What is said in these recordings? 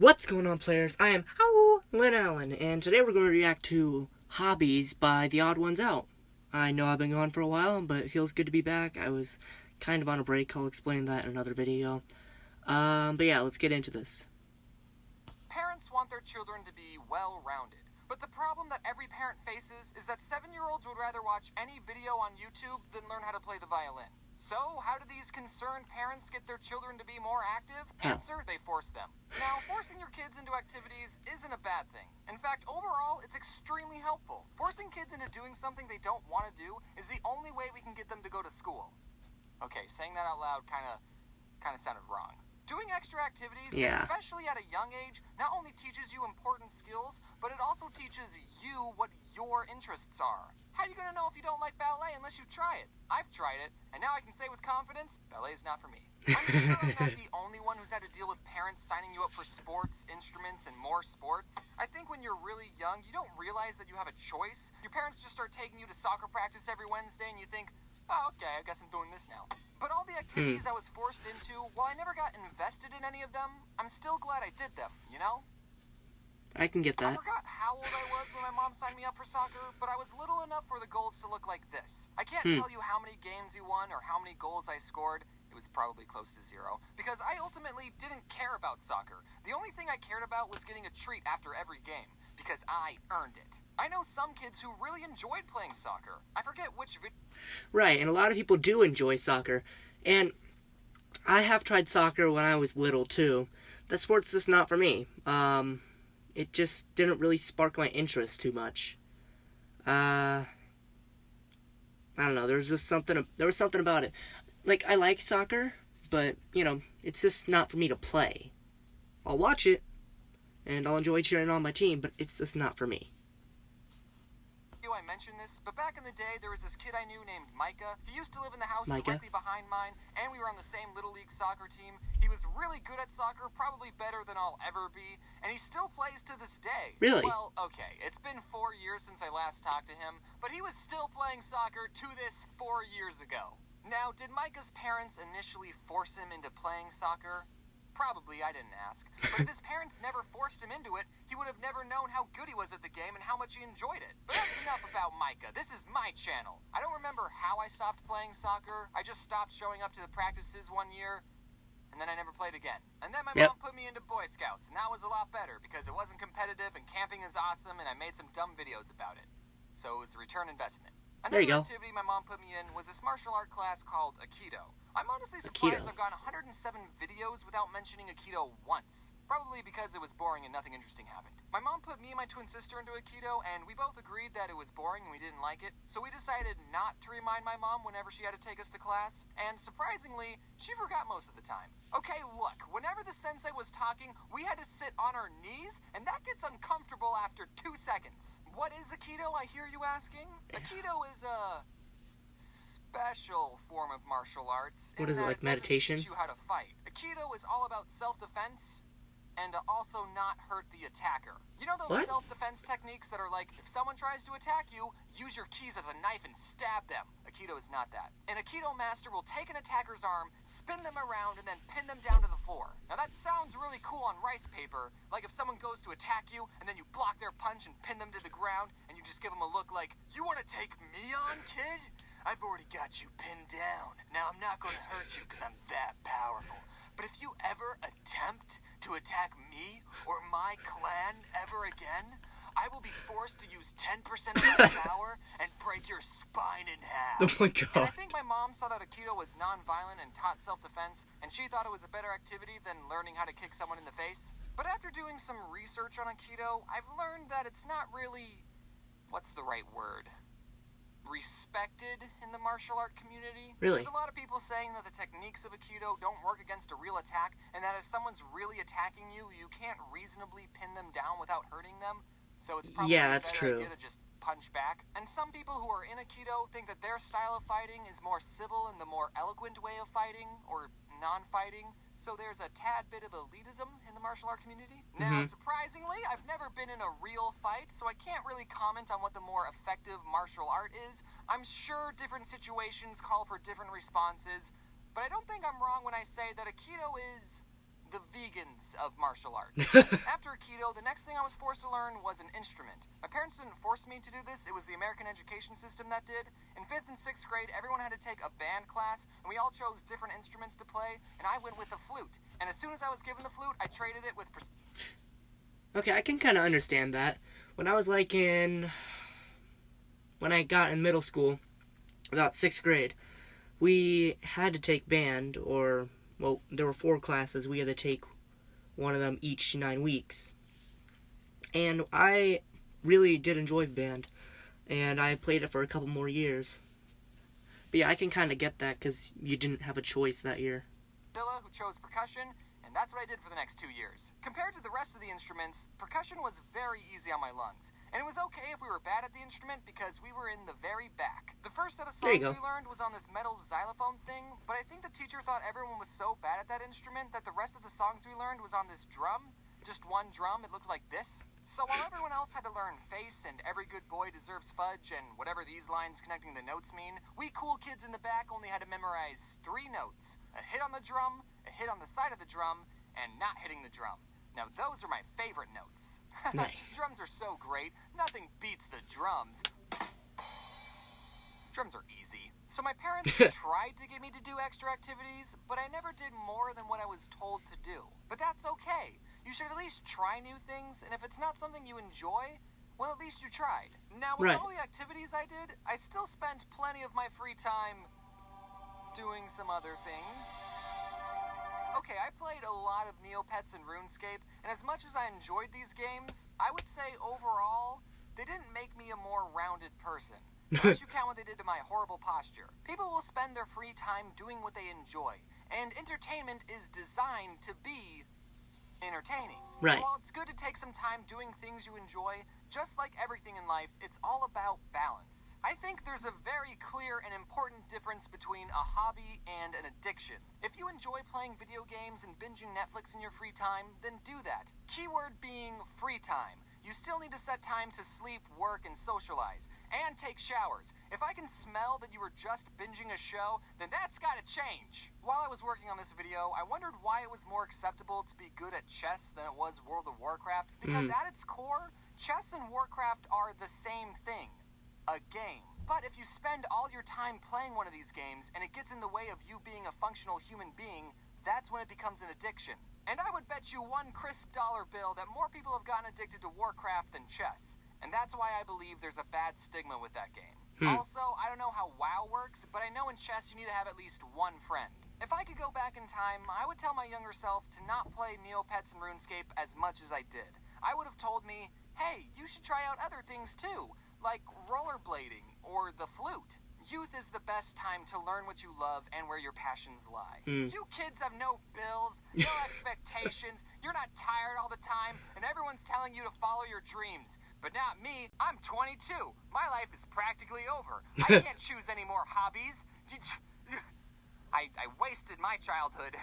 What's going on, players? I am Lynn Allen, and today we're going to react to Hobbies by theodd1sout. I know I've been gone for a while, but it feels good to be back. I was kind of on a break. I'll explain that in another video. But yeah, let's get into this. Parents want their children to be well-rounded, but the problem that every parent faces is that 7-year-olds would rather watch any video on YouTube than learn how to play the violin. So, how do these concerned parents get their children to be more active? Answer, they force them. Now, forcing your kids into activities isn't a bad thing. In fact, overall, it's extremely helpful. Forcing kids into doing something they don't want to do is the only way we can get them to go to school. Okay, saying that out loud kind of sounded wrong. Doing extra activities, especially at a young age, not only teaches you important skills, but it also teaches you what your interests are. How are you going to know if you don't like ballet unless you try it? I've tried it, and now I can say with confidence, ballet is not for me. I'm sure I'm not the only one who's had to deal with parents signing you up for sports, instruments, and more sports. I think when you're really young, you don't realize that you have a choice. Your parents just start taking you to soccer practice every Wednesday, and you think, oh, okay, I guess I'm doing this now. But all the activities I was forced into, while I never got invested in any of them, I'm still glad I did them, you know? I can get I that. forgot how old I was when my mom signed me up for soccer, but I was little enough for the goals to look like this. I can't tell you how many games you won or how many goals I scored. It was probably close to 0, because I ultimately didn't care about soccer. The only thing I cared about was getting a treat after every game, because I earned it. I know some kids who really enjoyed playing soccer. I forget which Right, and a lot of people do enjoy soccer. And I have tried soccer when I was little, too. That sport's just not for me. It just didn't really spark my interest too much. I don't know, there was something about it. Like, I like soccer, but, you know, it's just not for me to play. I'll watch it, and I'll enjoy cheering on my team, but it's just not for me. I mentioned this, but back in the day, there was this kid I knew named Micah. He used to live in the house directly behind mine, and we were on the same Little League soccer team. He was really good at soccer, probably better than I'll ever be, and he still plays to this day. Really? Well, okay, it's been 4 years since I last talked to him, but he was still playing soccer to this 4 years ago. Now, did Micah's parents initially force him into playing soccer? Probably, I didn't ask. But if his parents never forced him into it, he would have never known how good he was at the game and how much he enjoyed it. But that's enough about Micah. This is my channel. I don't remember how I stopped playing soccer. I just stopped showing up to the practices one year, and then I never played again. And then my mom put me into Boy Scouts, and that was a lot better because it wasn't competitive and camping is awesome, and I made some dumb videos about it. So it was a return investment. Another activity my mom put me in was this martial art class called Aikido. I'm honestly surprised I've gotten 107 videos without mentioning Aikido once. Probably because it was boring and nothing interesting happened. My mom put me and my twin sister into Aikido, and we both agreed that it was boring and we didn't like it. So we decided not to remind my mom whenever she had to take us to class. And surprisingly, she forgot most of the time. Okay, look, whenever the sensei was talking, we had to sit on our knees, and that gets uncomfortable after 2 seconds. What is Aikido, I hear you asking? Aikido is a special form of martial arts. What is it, like meditation? It teaches you how to fight. Aikido is all about self-defense and to also not hurt the attacker. You know those self-defense techniques that are like, if someone tries to attack you, use your keys as a knife and stab them. Aikido is not that. An Aikido master will take an attacker's arm, spin them around, and then pin them down to the floor. Now that sounds really cool on rice paper, like if someone goes to attack you, and then you block their punch and pin them to the ground, and you just give them a look like, you want to take me on, kid? I've already got you pinned down. Now I'm not going to hurt you because I'm that powerful. But if you ever attempt to attack me or my clan ever again, I will be forced to use 10% of my power and break your spine in half. Oh my god. And I think my mom saw that Aikido was non-violent and taught self-defense, and she thought it was a better activity than learning how to kick someone in the face. But after doing some research on Aikido, I've learned that it's not really, what's the right word? Respected in the martial art community. Really? There's a lot of people saying that the techniques of Aikido don't work against a real attack, and that if someone's really attacking you, you can't reasonably pin them down without hurting them. So it's probably a better idea to just punch back. And some people who are in Aikido think that their style of fighting is more civil and the more eloquent way of fighting, or non-fighting. So there's a tad bit of elitism in the martial art community. Now, surprisingly, I've never been in a real fight, so I can't really comment on what the more effective martial art is. I'm sure different situations call for different responses, but I don't think I'm wrong when I say that Aikido is the vegans of martial arts. After Aikido, the next thing I was forced to learn was an instrument. My parents didn't force me to do this, it was the American education system that did. In 5th and 6th grade, everyone had to take a band class, and we all chose different instruments to play, and I went with the flute. And as soon as I was given the flute, I traded it with... Okay, I can kind of understand that. When I was when I got in middle school, about 6th grade, we had to take band, or, well, there were 4 classes. We had to take one of them each 9 weeks. And I really did enjoy band, and I played it for a couple more years. But yeah, I can kind of get that, because you didn't have a choice that year. Who chose percussion, and that's what I did for the next 2 years. Compared to the rest of the instruments, percussion was very easy on my lungs. And it was okay if we were bad at the instrument because we were in the very back. The first set of songs we learned was on this metal xylophone thing, but I think the teacher thought everyone was so bad at that instrument that the rest of the songs we learned was on this drum. Just one drum, it looked like this. So while everyone else had to learn face and every good boy deserves fudge and whatever these lines connecting the notes mean, we cool kids in the back only had to memorize 3 notes. A hit on the drum, a hit on the side of the drum, and not hitting the drum. Now those are my favorite notes. Nice. Drums are so great, nothing beats the drums. Drums are easy. So my parents tried to get me to do extra activities, but I never did more than what I was told to do. But that's okay. You should at least try new things, and if it's not something you enjoy, well, at least you tried. Now, with all the activities I did, I still spent plenty of my free time doing some other things. Okay, I played a lot of Neopets and RuneScape, and as much as I enjoyed these games, I would say overall, they didn't make me a more rounded person. Unless you count what they did to my horrible posture. People will spend their free time doing what they enjoy, and entertainment is designed to be entertaining. Right. While it's good to take some time doing things you enjoy, just like everything in life, it's all about balance. I think there's a very clear and important difference between a hobby and an addiction. If you enjoy playing video games and binging Netflix in your free time, then do that. Keyword being free time. You still need to set time to sleep, work, and socialize, and take showers. If I can smell that you were just binging a show, then that's gotta change. While I was working on this video, I wondered why it was more acceptable to be good at chess than it was World of Warcraft, because at its core, chess and Warcraft are the same thing, a game. But if you spend all your time playing one of these games, and it gets in the way of you being a functional human being, that's when it becomes an addiction. And I would bet you $1 crisp bill that more people have gotten addicted to Warcraft than chess. And that's why I believe there's a bad stigma with that game. Also, I don't know how WoW works, but I know in chess you need to have at least one friend. If I could go back in time, I would tell my younger self to not play Neopets and RuneScape as much as I did. I would have told me, hey, you should try out other things too, like rollerblading or the flute. Youth is the best time to learn what you love and where your passions lie. You kids have no bills, no expectations, you're not tired all the time, and everyone's telling you to follow your dreams. But not me, I'm 22. My life is practically over. I can't choose any more hobbies. I wasted my childhood.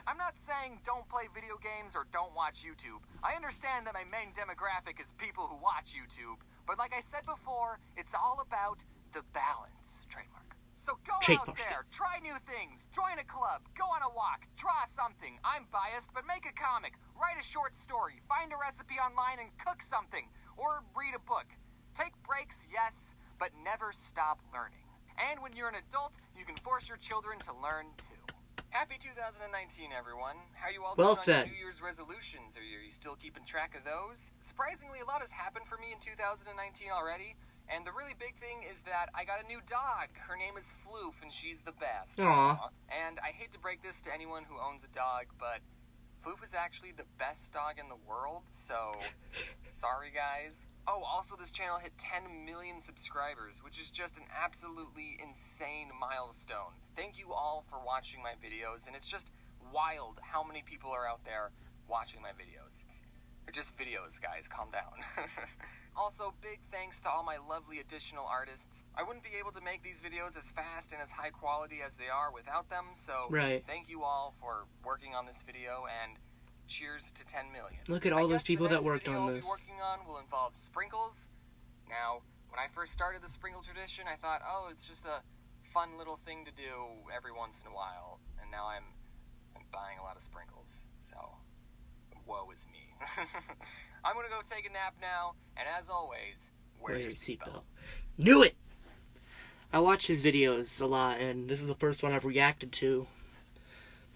I'm not saying don't play video games or don't watch YouTube. I understand that my main demographic is people who watch YouTube. But like I said before, it's all about the balance. Trademark. So go out there, try new things, join a club, go on a walk, draw something. I'm biased, but make a comic, write a short story, find a recipe online and cook something, or read a book. Take breaks, yes, but never stop learning. And when you're an adult, you can force your children to learn too. Happy 2019, everyone. How are you all doing on your New Year's resolutions? Are you still keeping track of those? Surprisingly, a lot has happened for me in 2019 already. And the really big thing is that I got a new dog. Her name is Floof, and she's the best. Aww. And I hate to break this to anyone who owns a dog, but Floof is actually the best dog in the world, so sorry, guys. Oh, also this channel hit 10 million subscribers, which is just an absolutely insane milestone. Thank you all for watching my videos, and it's just wild how many people are out there watching my videos. They're just videos, guys. Calm down. Also, big thanks to all my lovely additional artists. I wouldn't be able to make these videos as fast and as high quality as they are without them, so thank you all for working on this video, and cheers to 10 million. Look at all those people that worked on this. The next video I'll be working on will involve sprinkles. Now, when I first started the sprinkle tradition, I thought, oh, it's just a fun little thing to do every once in a while, and now I'm and buying a lot of sprinkles. So, woe is me. I'm gonna go take a nap now, and as always, wear your seatbelt. Knew it! I watch his videos a lot, and this is the first one I've reacted to.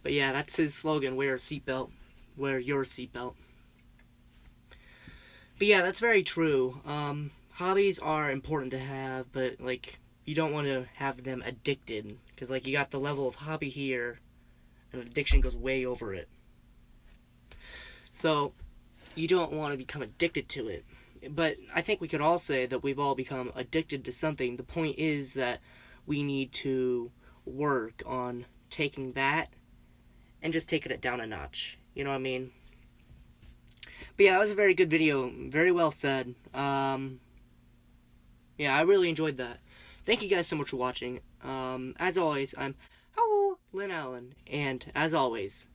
But yeah, that's his slogan, wear a seatbelt. Wear your seatbelt. But yeah, that's very true. Hobbies are important to have, but, like, you don't want to have them addicted. Because, like, you got the level of hobby here, and addiction goes way over it. So, you don't want to become addicted to it. But I think we could all say that we've all become addicted to something. The point is that we need to work on taking that and just taking it down a notch. You know what I mean? But yeah, that was a very good video. Very well said. Yeah, I really enjoyed that. Thank you guys so much for watching. As always, I'm Lynn Allen. And as always,